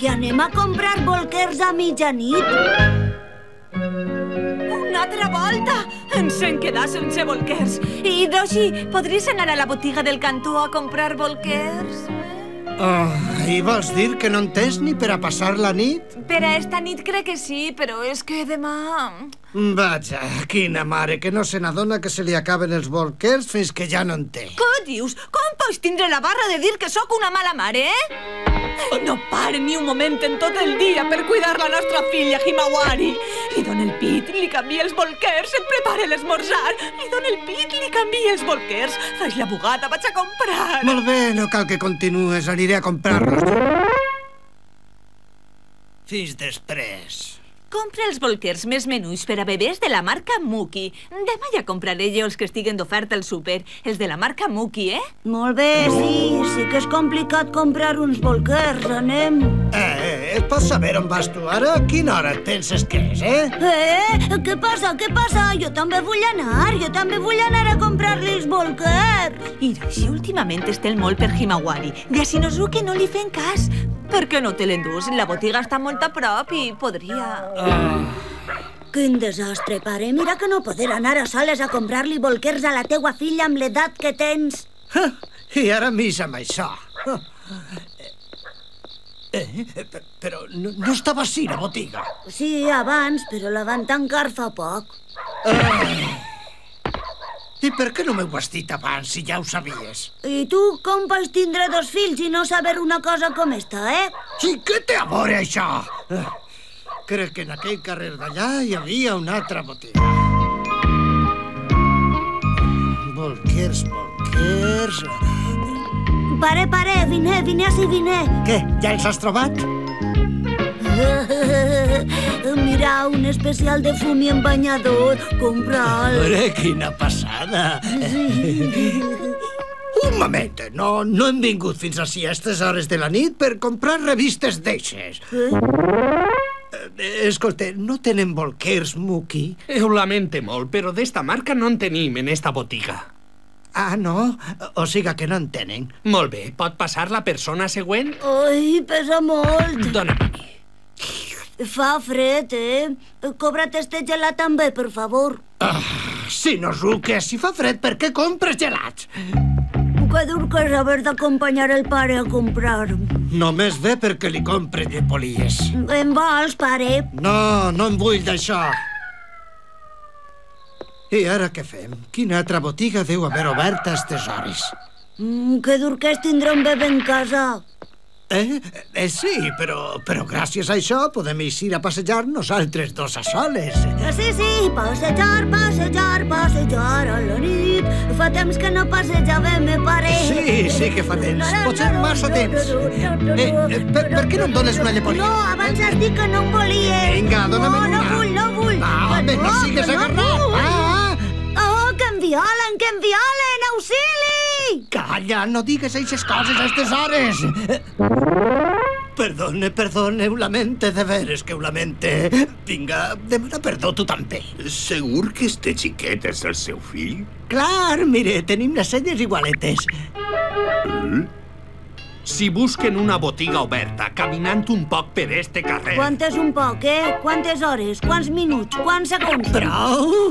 que anem a comprar bolquers a mitjanit? Una altra volta! Ens en quedar sense bolquers. I, Doshi, podries anar a la botiga del cantó a comprar bolquers? I vols dir que no en tens ni per a passar la nit? Per a esta nit crec que sí, però és que demà... Vaja, quina mare, que no se n'adona que se li acaben els bolquers fins que ja no en té. Què dius? Com pots tindre la barra de dir que sóc una mala mare, No pare ni un moment en tot el dia per cuidar la nostra filla Himawari. Li dona el pit, li canvia els bolquers, et prepara l'esmorzar. Li dona el pit, li canvia els bolquers. Faig la bugada, vaig a comprar. Molt bé, no cal que continues, aniré a comprar-los. Fins després. Compra els bolquers més menuts per a bebès de la marca Muki. Demà ja compraré jo els que estiguen d'oferta al súper. Els de la marca Muki, Molt bé, sí que és complicat comprar uns bolquers, anem. Pots saber on vas tu ara? A quina hora et penses que és, Què passa? Jo també vull anar a comprar-li els bolquers. Hiroshi últimament estel molt per Himawari. I a Shinosuke no li fem cas. Per què no te l'endús? La botiga està molt a prop i podria... Quin desastre, pare. Mira que no poder anar a soles a comprar-li bolquers a la teua filla amb l'edat que tens. I ara missa amb això. Però no estava així, la botiga. Sí, abans, però la van tancar fa poc. I per què no m'ho has dit abans, si ja ho sabies? I tu com pots tindre 2 fills i no saber una cosa com esta, Sí, què té a veure això? Crec que en aquell carrer d'allà hi havia una altra botiga. Bolquers... Pare, vine ací, vine. Què, ja els has trobat? Mira, un especial de fum i en banyador. Compra'l. Quina passada. Un moment, no hem vingut fins ací a aquestes hores de la nit per comprar revistes d'eixes. Escolta, no tenen bolquers, Muki? Ho lamento molt, però d'esta marca no en tenim en esta botiga. Ah, no? O sigui que no en tenen. Molt bé, pot passar la persona següent? Ai, pesa molt. Dóna'm aquí. Fa fred, Cobra't este gelat també, per favor. Shinosuke, si fa fred, per què compres gelats? Que dur que és haver d'acompanyar el pare a comprar. Només ve perquè li compre llepolies. En vols, pare? No en vull d'això. I ara què fem? Quina altra botiga deu haver obert a aquestes hores? Que dur que és tindre un bebè en casa. Sí, però gràcies a això podem eixir a passejar nosaltres dos a soles. Sí, passejar a la nit. Fa temps que no passejàvem, pare. Sí que fa temps. Potser massa temps. Per què no em dones una llepolia? No, abans has dit que no em volies. Vinga, dóna'm una. No vull. Home, no sigues agarrat. Que em violen, auxili! Calla, no digues eixes coses a aquestes hores. Perdone, ho lamente, de veres que ho lamente. Vinga, demana perdó tu també. Segur que este xiquet és el seu fill? Clar, mire, tenim les celles igualetes. Si busquen una botiga oberta, caminant un poc per este carrer... Quant és un poc, Quantes hores? Quants minuts? Quants segons? Prou!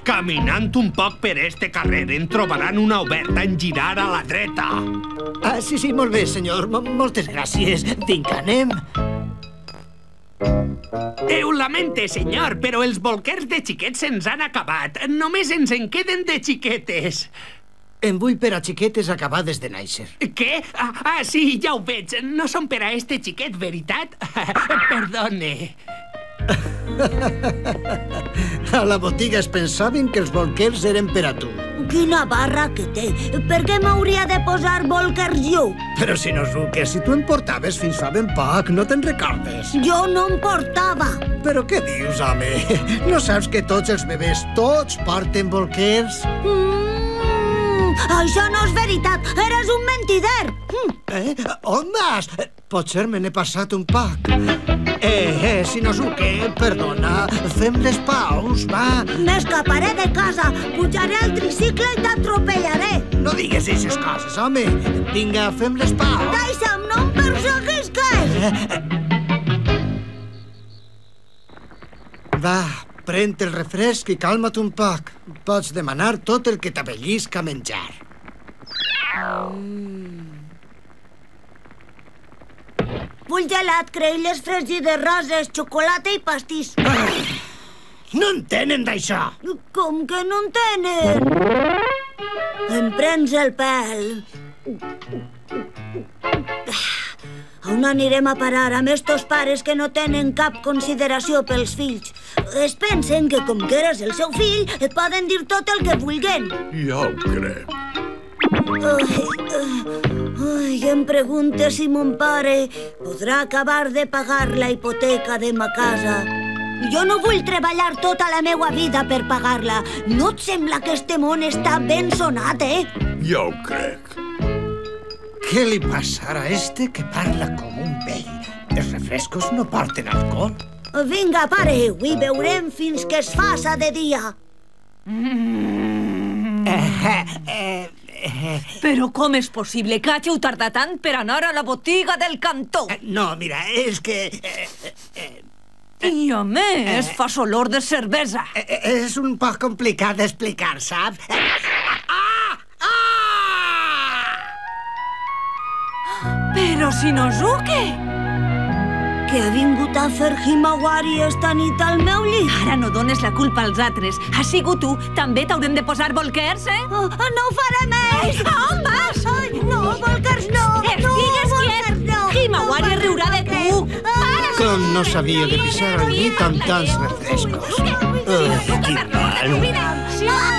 Caminant un poc per este carrer, en trobaran una oberta en girar a la dreta. Sí, molt bé, senyor. Moltes gràcies. Vinga, anem. Ho lamente, senyor, però els bolquers de xiquets se'ns han acabat. Només ens en queden de xiquetes. En vull per a xiquetes acabades de néixer. Què? Sí, ja ho veig. No són per a este xiquet, veritat? Perdone. A la botiga es pensaven que els bolquers eren per a tu. Quina barra que té. Per què m'hauria de posar bolquers jo? Però Shinosuke, si tu en portaves fins fa ben poc, no te'n recordes? Jo no en portava. Però què dius, home? No saps que tots els bebès, tots porten bolquers? Això no és veritat. Eres un mentider. On vas? Potser me n'he passat un poc. Shinosuke, perdona. Fem les paus, va. M'escaparé de casa. Pujaré al tricicle i t'atropellaré. No digues aquestes coses, home. Vinga, fem les paus. Deixa'm, no em perseguisca. Va, pren el refresc i calma't un poc. Pots demanar tot el que t'avellisca a menjar. Vull gelat, creïlles fregides, roses, xocolata i pastís. No en tenen, d'això! Com que no en tenen? Em prens el pèl. On anirem a parar amb estos pares que no tenen cap consideració pels fills? Es pensen que com que eres el seu fill et poden dir tot el que vulguen. Ja ho crec. Ai, em pregunte si mon pare podrà acabar de pagar la hipoteca de ma casa. Jo no vull treballar tota la meua vida per pagar-la. No et sembla que este món està ben sonat, Ja ho crec. Què li passarà a este que parla com un vell? Els refrescos no porten alcohol. Vinga, pare, i beurem fins que es faça de dia. Però com és possible que hàgiu tardat tant per anar a la botiga del cantó? No, mira, és que... I a més, fas olor de cervesa. És un poc complicat d'explicar, saps? Però si Nosuke! Què ha vingut a fer Himawari esta nit al meu llit? Ara no dones la culpa als altres. Has sigut tu. També t'haurem de posar bolquers, No ho faré més! On vas? Ai, no, bolquers no! Estigues quiet! Himawari riurà de tu! Com no sabia de pisar al llit amb tants refrescos. Quin mal.